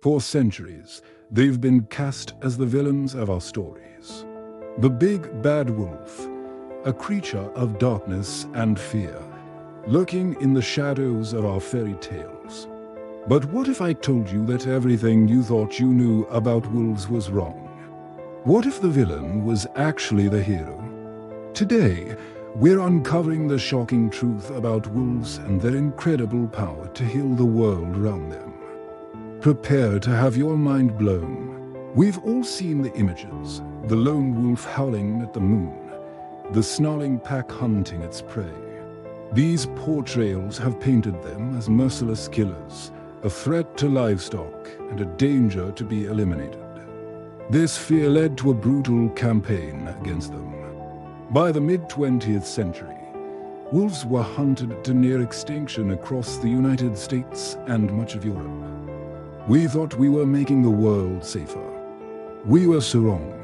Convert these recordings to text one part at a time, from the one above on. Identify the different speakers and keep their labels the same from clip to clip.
Speaker 1: For centuries, they've been cast as the villains of our stories. The big bad wolf, a creature of darkness and fear, lurking in the shadows of our fairy tales. But what if I told you that everything you thought you knew about wolves was wrong? What if the villain was actually the hero? Today, we're uncovering the shocking truth about wolves and their incredible power to heal the world around them. Prepare to have your mind blown. We've all seen the images, the lone wolf howling at the moon, the snarling pack hunting its prey. These portrayals have painted them as merciless killers, a threat to livestock and a danger to be eliminated. This fear led to a brutal campaign against them. By the mid-20th century, wolves were hunted to near extinction across the United States and much of Europe. We thought we were making the world safer. We were so wrong.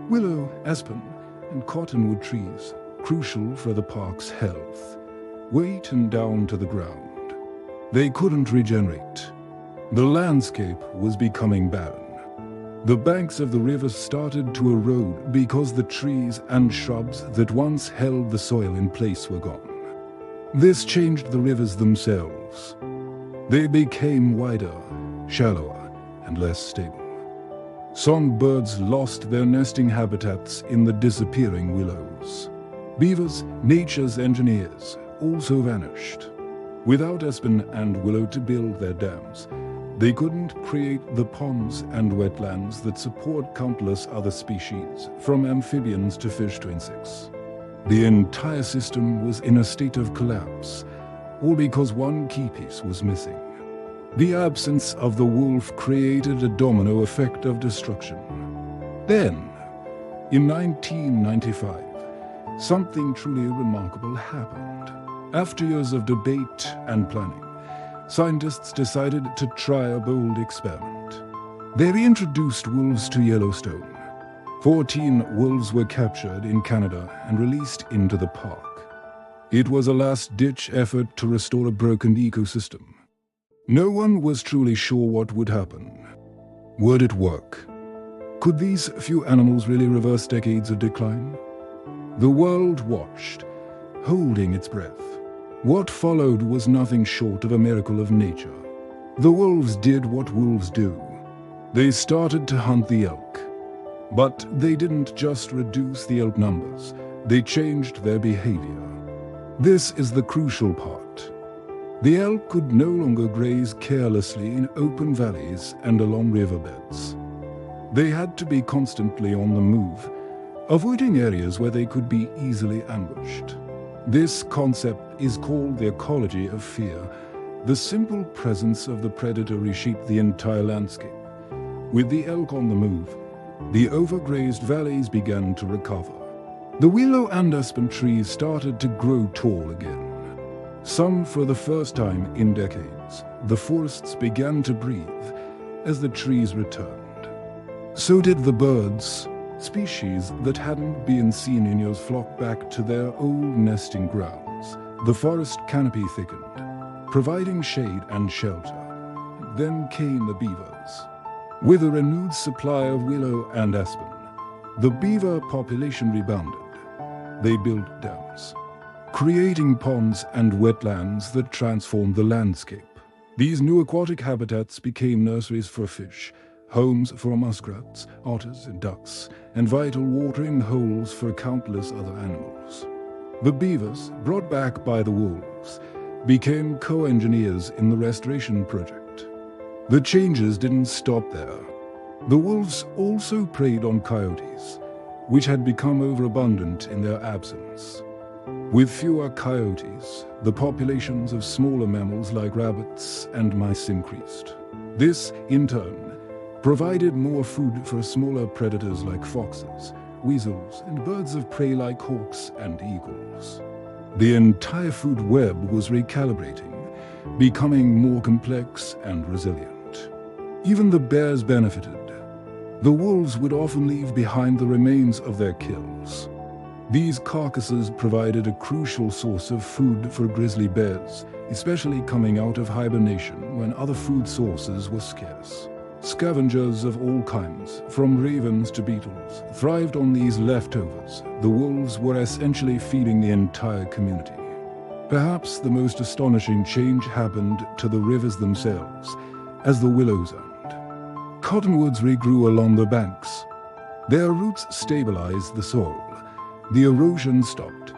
Speaker 1: Willow, aspen, and cottonwood trees, crucial for the park's health, were eaten down to the ground. They couldn't regenerate. The landscape was becoming barren. The banks of the river started to erode because the trees and shrubs that once held the soil in place were gone. This changed the rivers themselves. They became wider, shallower, and less stable. Songbirds lost their nesting habitats in the disappearing willows. Beavers, nature's engineers, also vanished. Without aspen and willow to build their dams, they couldn't create the ponds and wetlands that support countless other species, from amphibians to fish to insects. The entire system was in a state of collapse, all because one key piece was missing. The absence of the wolf created a domino effect of destruction. Then, in 1995, something truly remarkable happened. After years of debate and planning, scientists decided to try a bold experiment. They reintroduced wolves to Yellowstone. 14 wolves were captured in Canada and released into the park. It was a last-ditch effort to restore a broken ecosystem. No one was truly sure what would happen. Would it work? Could these few animals really reverse decades of decline? The world watched, holding its breath. What followed was nothing short of a miracle of nature. The wolves did what wolves do. They started to hunt the elk. But they didn't just reduce the elk numbers, they changed their behavior. This is the crucial part. The elk could no longer graze carelessly in open valleys and along riverbeds. They had to be constantly on the move, avoiding areas where they could be easily ambushed. This concept is called the ecology of fear. The simple presence of the predator reshaped the entire landscape. With the elk on the move, the overgrazed valleys began to recover. The willow and aspen trees started to grow tall again. Some for the first time in decades, the forests began to breathe as the trees returned. So did the birds. Species that hadn't been seen in years flocked back to their old nesting grounds. The forest canopy thickened, providing shade and shelter. Then came the beavers. With a renewed supply of willow and aspen, the beaver population rebounded. They built dams, creating ponds and wetlands that transformed the landscape. These new aquatic habitats became nurseries for fish, homes for muskrats, otters, and ducks, and vital watering holes for countless other animals. The beavers, brought back by the wolves, became co-engineers in the restoration project. The changes didn't stop there. The wolves also preyed on coyotes, which had become overabundant in their absence. With fewer coyotes, the populations of smaller mammals like rabbits and mice increased. This, in turn, provided more food for smaller predators like foxes, weasels, and birds of prey like hawks and eagles. The entire food web was recalibrating, becoming more complex and resilient. Even the bears benefited. The wolves would often leave behind the remains of their kills. These carcasses provided a crucial source of food for grizzly bears, especially coming out of hibernation when other food sources were scarce. Scavengers of all kinds, from ravens to beetles, thrived on these leftovers. The wolves were essentially feeding the entire community. Perhaps the most astonishing change happened to the rivers themselves, as the willows owned. Cottonwoods regrew along the banks. Their roots stabilized the soil. The erosion stopped.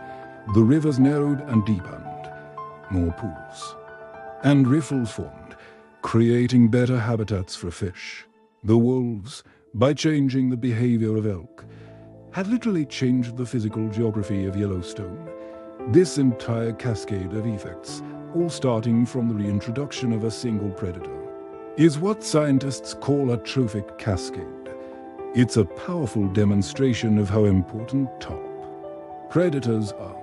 Speaker 1: The rivers narrowed and deepened. More pools. And riffles formed, creating better habitats for fish. The wolves, by changing the behavior of elk, had literally changed the physical geography of Yellowstone. This entire cascade of effects, all starting from the reintroduction of a single predator, is what scientists call a trophic cascade. It's a powerful demonstration of how important predators are.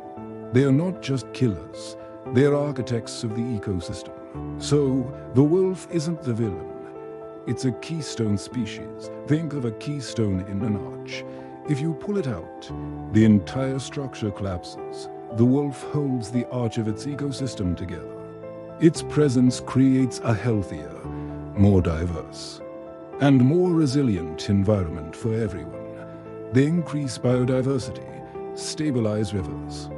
Speaker 1: They are not just killers, they are architects of the ecosystem. So, the wolf isn't the villain. It's a keystone species. Think of a keystone in an arch. If you pull it out, the entire structure collapses. The wolf holds the arch of its ecosystem together. Its presence creates a healthier, more diverse, and more resilient environment for everyone. They increase biodiversity, stabilize rivers,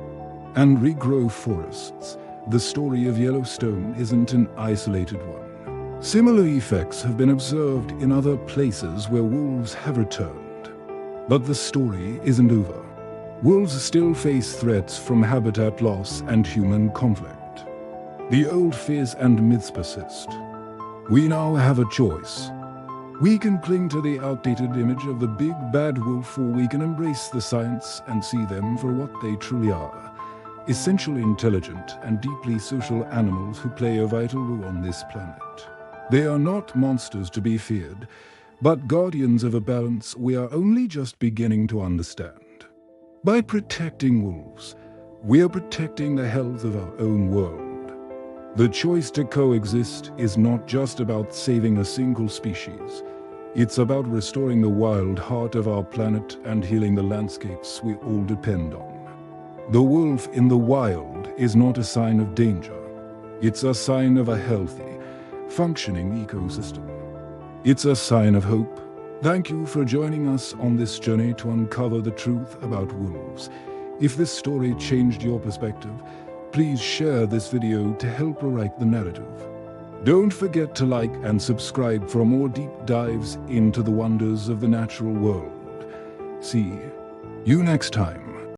Speaker 1: and regrow forests. The story of Yellowstone isn't an isolated one. Similar effects have been observed in other places where wolves have returned. But the story isn't over. Wolves still face threats from habitat loss and human conflict. The old fears and myths persist. We now have a choice. We can cling to the outdated image of the big bad wolf, or we can embrace the science and see them for what they truly are. Essentially intelligent and deeply social animals who play a vital role on this planet. They are not monsters to be feared, but guardians of a balance we are only just beginning to understand. By protecting wolves, we are protecting the health of our own world. The choice to coexist is not just about saving a single species. It's about restoring the wild heart of our planet and healing the landscapes we all depend on. The wolf in the wild is not a sign of danger. It's a sign of a healthy, functioning ecosystem. It's a sign of hope. Thank you for joining us on this journey to uncover the truth about wolves. If this story changed your perspective, please share this video to help rewrite the narrative. Don't forget to like and subscribe for more deep dives into the wonders of the natural world. See you next time.